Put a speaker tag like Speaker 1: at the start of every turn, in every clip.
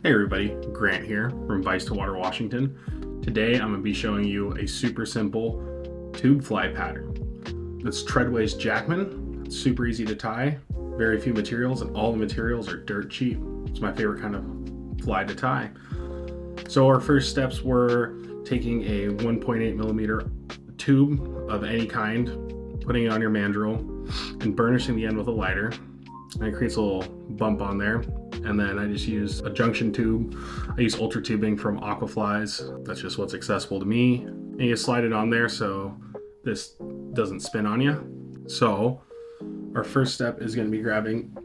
Speaker 1: Hey everybody, Grant here from Vice to Water, Washington. Today I'm going to be showing you a super simple tube fly pattern. It's Treadways Jackman. It's super easy to tie, very few materials, and all the materials are dirt cheap. It's my favorite kind of fly to tie. So our first steps were taking a 1.8 millimeter tube of any kind, putting it on your mandrel, and burnishing the end with a lighter. And it creates a little bump on there. And then I just use a junction tube. I use ultra tubing from Aquaflies. That's just what's accessible to me. And you slide it on there so this doesn't spin on you. So our first step is going to be grabbing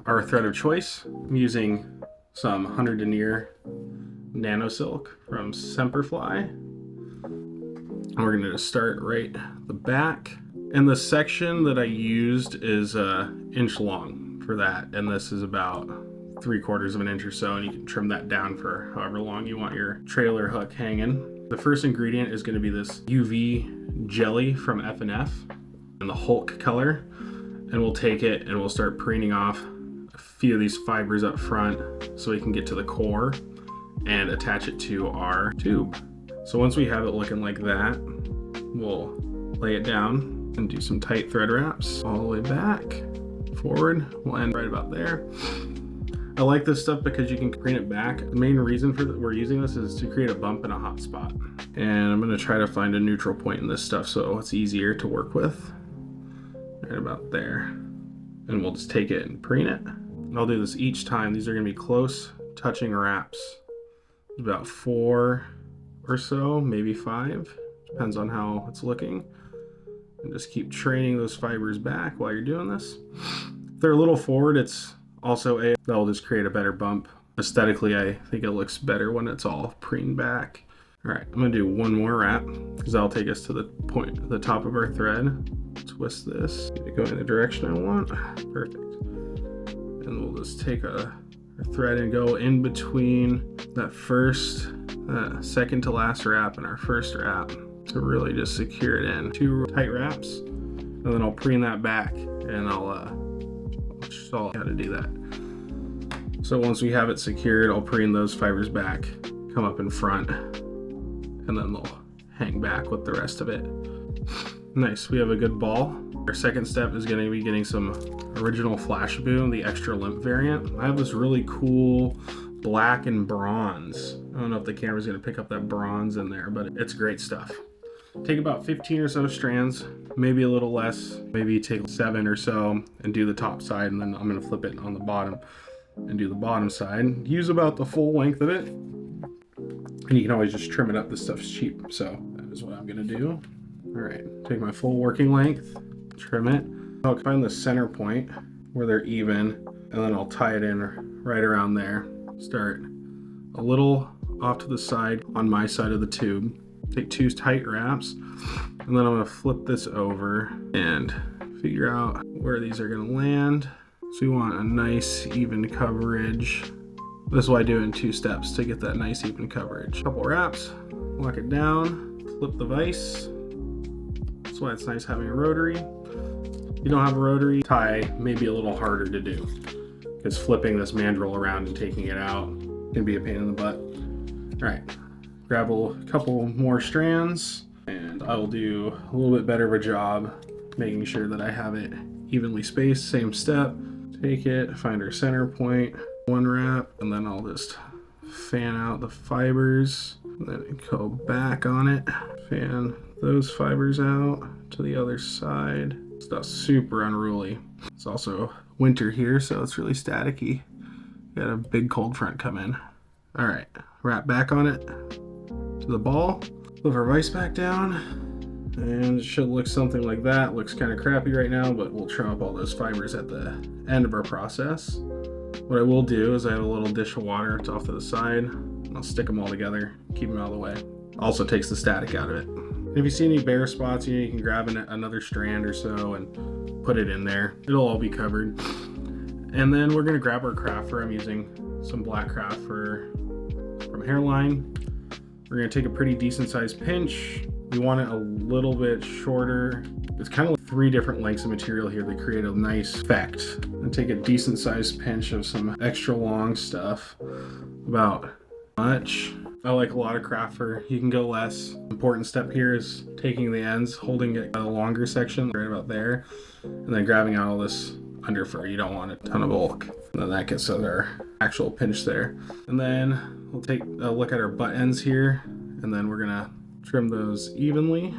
Speaker 1: our thread of choice. I'm using some 100 denier nano silk from Semperfly. And we're going to start right at the back. And the section that I used is an inch long for that. And this is about 3/4 of an inch or so, and you can trim that down for however long you want your trailer hook hanging. The first ingredient is going to be this UV jelly from F&F in the Hulk color, and we'll take it and we'll start preening off a few of these fibers up front so we can get to the core and attach it to our tube. So once we have it looking like that, we'll lay it down and do some tight thread wraps all the way back, forward. We'll end right about there. I like this stuff because you can preen it back. The main reason for we're using this is to create a bump in a hot spot. And I'm gonna try to find a neutral point in this stuff so it's easier to work with. Right about there. And we'll just take it and preen it. And I'll do this each time. These are gonna be close touching wraps. About 4 or so, maybe 5. Depends on how it's looking. And just keep training those fibers back while you're doing this. If they're a little forward, it's also that'll just create a better bump. Aesthetically, I think it looks better when it's all preened back. All right, I'm gonna do one more wrap because that'll take us to the point at the top of our thread. Twist this, get it going in the direction I want. Perfect. And we'll just take our thread and go in between that second to last wrap and our first wrap to really just secure it in. 2 tight wraps, and then I'll preen that back and I'll show you how to do that. So once we have it secured, I'll preen those fibers back, come up in front, and then they'll hang back with the rest of it. Nice, we have a good ball. Our second step is going to be getting some original Flash Boom, the extra limp variant. I have this really cool black and bronze. I don't know if the camera's going to pick up that bronze in there, but it's great stuff. Take about 15 or so strands, maybe a little less, maybe take 7 or so and do the top side, and then I'm going to flip it on the bottom and do the bottom side. Use about the full length of it, and you can always just trim it up. This stuff's cheap, so that is what I'm going to do. All right, take my full working length, trim it. I'll find the center point where they're even, and then I'll tie it in right around there. Start a little off to the side on my side of the tube. Take 2 tight wraps, and then I'm going to flip this over and figure out where these are going to land. So we want a nice even coverage. This is why I do it in 2 steps, to get that nice even coverage. Couple wraps, lock it down, flip the vise. That's why it's nice having a rotary. If you don't have a rotary, tie may be a little harder to do, because flipping this mandrel around and taking it out can be a pain in the butt. All right. Grab a couple more strands, and I will do a little bit better of a job making sure that I have it evenly spaced. Same step, take it, find our center point, 1 wrap, and then I'll just fan out the fibers, and then go back on it, fan those fibers out to the other side. Stuff's super unruly. It's also winter here, so it's really staticky. Got a big cold front come in. All right, wrap back on it to the ball, flip our vise back down, and it should look something like that. Looks kind of crappy right now, but we'll trim up all those fibers at the end of our process. What I will do is I have a little dish of water, it's off to the side, and I'll stick them all together, keep them out of the way. Also takes the static out of it. And if you see any bare spots, you can grab another strand or so and put it in there. It'll all be covered. And then we're gonna grab our craft fur. I'm using some black craft fur from Hairline. We're gonna take a pretty decent sized pinch. We want it a little bit shorter. It's kind of like 3 different lengths of material here that create a nice effect. And take a decent sized pinch of some extra long stuff. about much. I like a lot of craft fur. You can go less. Important step here is taking the ends, holding it a longer section right about there, and then grabbing out all this under fur. You don't want a ton of bulk. And then that gets to our actual pinch there. And then we'll take a look at our butt ends here, and then we're gonna trim those evenly.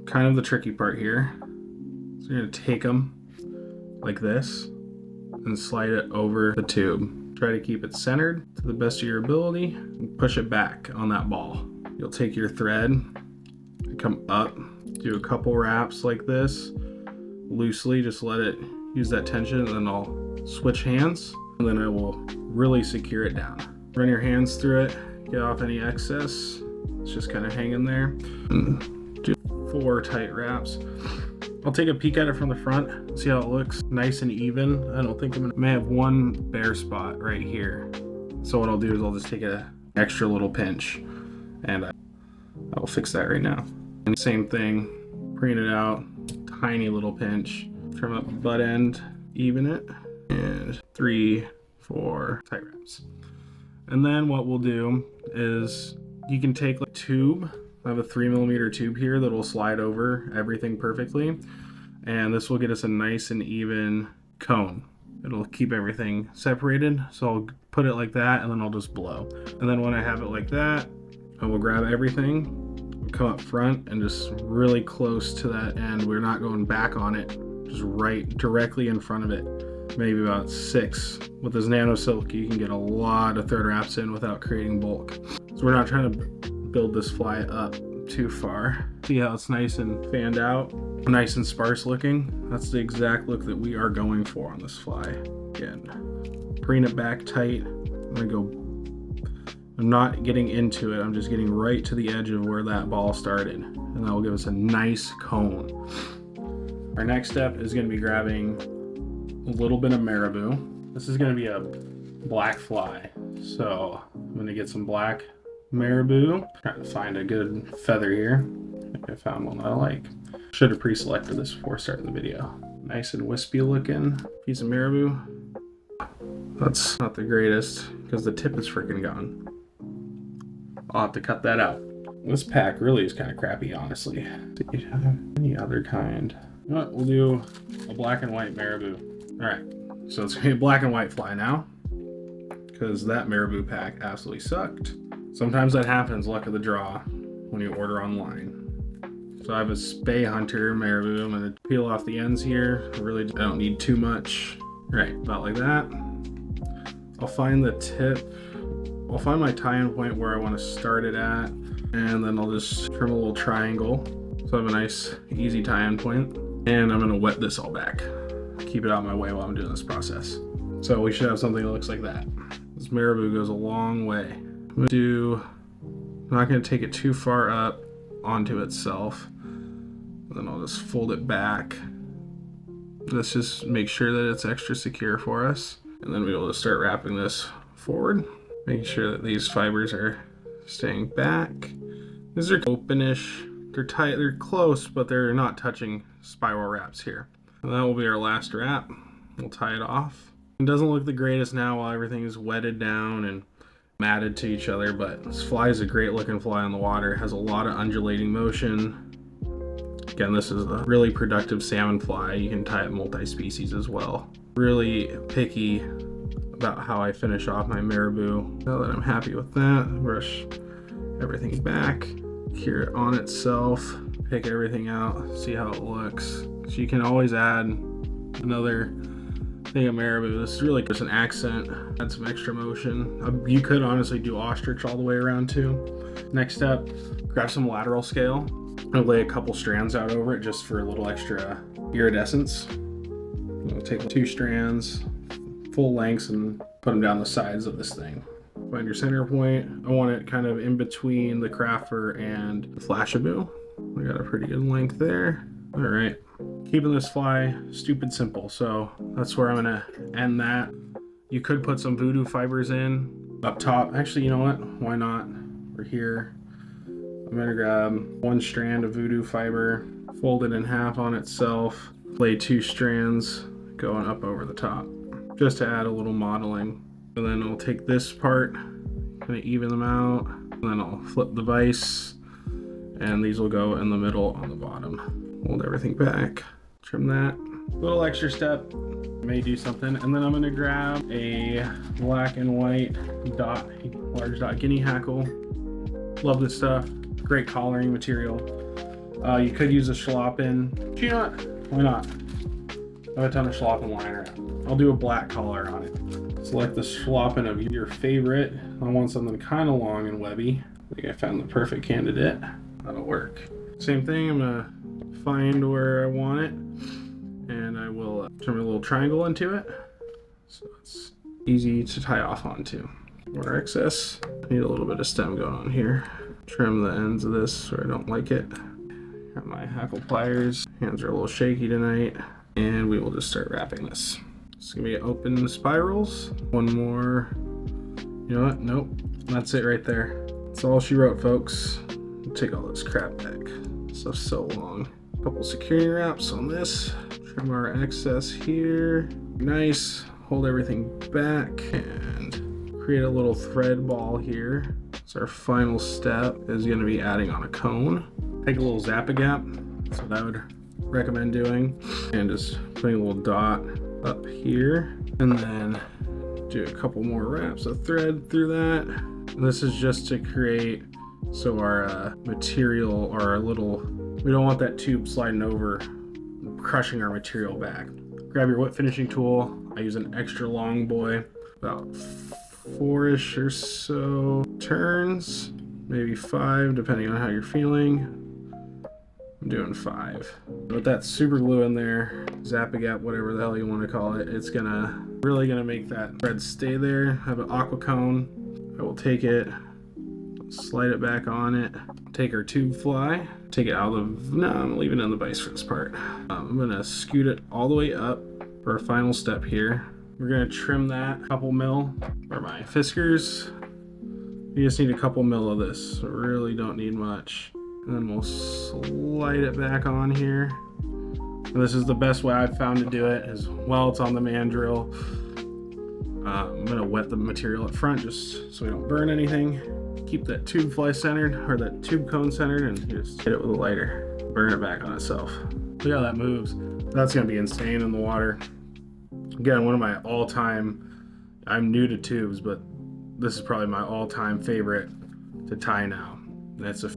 Speaker 1: Kind of the tricky part here. So you're gonna take them like this and slide it over the tube. Try to keep it centered to the best of your ability and push it back on that ball. You'll take your thread and come up, do a couple wraps like this, loosely, just let it use that tension, and then I'll switch hands, and then I will really secure it down. Run your hands through it, get off any excess. It's just kind of hanging there. And do 4 tight wraps. I'll take a peek at it from the front, see how it looks nice and even. I don't think I may have one bare spot right here. So what I'll do is I'll just take an extra little pinch, and I will fix that right now. And same thing, preen it out, tiny little pinch, trim up the butt end, even it, and 3, 4 tight wraps. And then what we'll do is you can take a tube. I have a 3mm tube here that will slide over everything perfectly, and this will get us a nice and even cone. It'll keep everything separated, so I'll put it like that, and then I'll just blow. And then when I have it like that, I will grab everything, come up front, and just really close to that end. We're not going back on it, just right directly in front of it, maybe about 6. With this nano silk, you can get a lot of thread wraps in without creating bulk. So we're not trying to build this fly up too far. See how it's nice and fanned out, nice and sparse looking? That's the exact look that we are going for on this fly. Again, preen it back tight. I'm not getting into it, I'm just getting right to the edge of where that ball started, and that will give us a nice cone. Our next step is going to be grabbing a little bit of marabou. This is going to be a black fly, so I'm going to get some black marabou. Trying to find a good feather here. I think I found one that I like. Should have pre-selected this before starting the video. Nice and wispy looking piece of marabou. That's not the greatest because the tip is freaking gone. I'll have to cut that out. This pack really is kind of crappy, honestly. Any other kind? You know what? We'll do a black and white marabou. All right, so it's gonna be a black and white fly now because that marabou pack absolutely sucked. Sometimes that happens, luck of the draw, when you order online. So I have a Spay Hunter marabou. I'm gonna peel off the ends here. I don't need too much. Right, about like that. I'll find the tip. I'll find my tie-in point where I want to start it at, and then I'll just trim a little triangle. So I have a nice, easy tie-in point. And I'm gonna wet this all back. Keep it out of my way while I'm doing this process. So we should have something that looks like that. This marabou goes a long way. I'm not going to take it too far up onto itself. Then I'll just fold it back. Let's just make sure that it's extra secure for us. And then we'll just start wrapping this forward, making sure that these fibers are staying back. These are openish. They're tight, they're close, but they're not touching spiral wraps here. And that will be our last wrap. We'll tie it off. It doesn't look the greatest now while everything is wetted down and matted to each other, but this fly is a great looking fly on the water. It has a lot of undulating motion. Again, this is a really productive salmon fly. You can tie it multi-species as well. Really picky about how I finish off my marabou. Now that I'm happy with that, brush everything back, cure it on itself, pick everything out, see how it looks. So you can always add another thing of marabou. This is really just an accent, add some extra motion. You could honestly do ostrich all the way around too. Next step, grab some lateral scale. I'll lay a couple strands out over it just for a little extra iridescence. I'll take 2 strands, full lengths, and put them down the sides of this thing. Find your center point. I want it kind of in between the craft fur and the flashabou. I got a pretty good length there. All right, keeping this fly stupid simple. So that's where I'm gonna end that. You could put some voodoo fibers in up top. Actually, you know what? Why not? We're here. I'm gonna grab 1 strand of voodoo fiber, fold it in half on itself, lay 2 strands going up over the top, just to add a little modeling. And then I'll take this part, kind of even them out. And then I'll flip the vise, and these will go in the middle on the bottom. Hold everything back, trim that. Little extra step may do something. And then I'm gonna grab a black and white dot, large dot guinea hackle. Love this stuff. Great collaring material. You could use a schlaupen. You know what? Why not? I have a ton of schlaupen lying around. I'll do a black collar on it. Select the schlaupen of your favorite. I want something kind of long and webby. I think I found the perfect candidate. That'll work. Same thing, I'm gonna find where I want it, and I will trim a little triangle into it, so it's easy to tie off onto. More excess. I need a little bit of stem going on here. Trim the ends of this where I don't like it. Got my hackle pliers. Hands are a little shaky tonight, and we will just start wrapping this. It's gonna be open spirals. One more. You know what? Nope. That's it right there. That's all she wrote, folks. Take all this crap back. Stuff's so long. Couple security wraps on this. Trim our excess here. Nice. Hold everything back and create a little thread ball here. So our final step is going to be adding on a cone. Take a little Zap-A-Gap. That's what I would recommend doing. And just putting a little dot up here. And then do a couple more wraps of thread through that. And this is just to create so our material, or our little, we don't want that tube sliding over, crushing our material back. Grab your whip finishing tool. I use an extra long boy, about 4-ish or so turns, maybe 5 depending on how you're feeling. I'm doing 5. With that super glue in there, Zap-A-Gap, whatever the hell you want to call it, it's really gonna make that thread stay there. I have an aqua cone. I will take it, slide it back on it, take our tube fly, take it out of the, no, I'm leaving it in the vise for this part. I'm gonna scoot it all the way up for our final step here. We're gonna trim that a couple mil for my fiskars. You just need a couple mil of this, so really don't need much. And then we'll slide it back on here. And this is the best way I've found to do it, is while it's on the mandrel. I'm gonna wet the material up front just so we don't burn anything. Keep that tube fly centered, or that tube cone centered, and just hit it with a lighter. Burn it back on itself. Look how that moves. That's gonna be insane in the water. Again, one of my all-time, I'm new to tubes, but this is probably my all-time favorite to tie now. It's a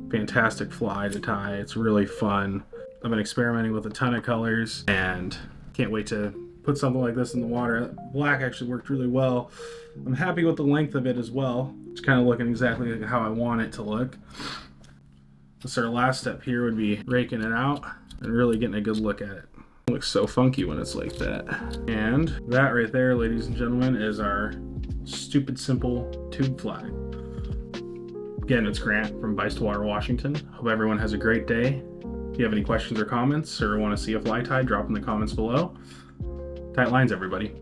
Speaker 1: fantastic fly to tie. It's really fun. I've been experimenting with a ton of colors and can't wait to put something like this in the water. Black actually worked really well. I'm happy with the length of it as well. It's kind of looking exactly like how I want it to look. So our last step here would be raking it out and really getting a good look at it. It looks so funky when it's like that. And that right there, ladies and gentlemen, is our stupid simple tube fly. Again, it's Grant from Vice to Water, Washington. Hope everyone has a great day. If you have any questions or comments or want to see a fly tie, drop in the comments below. Tight lines, everybody.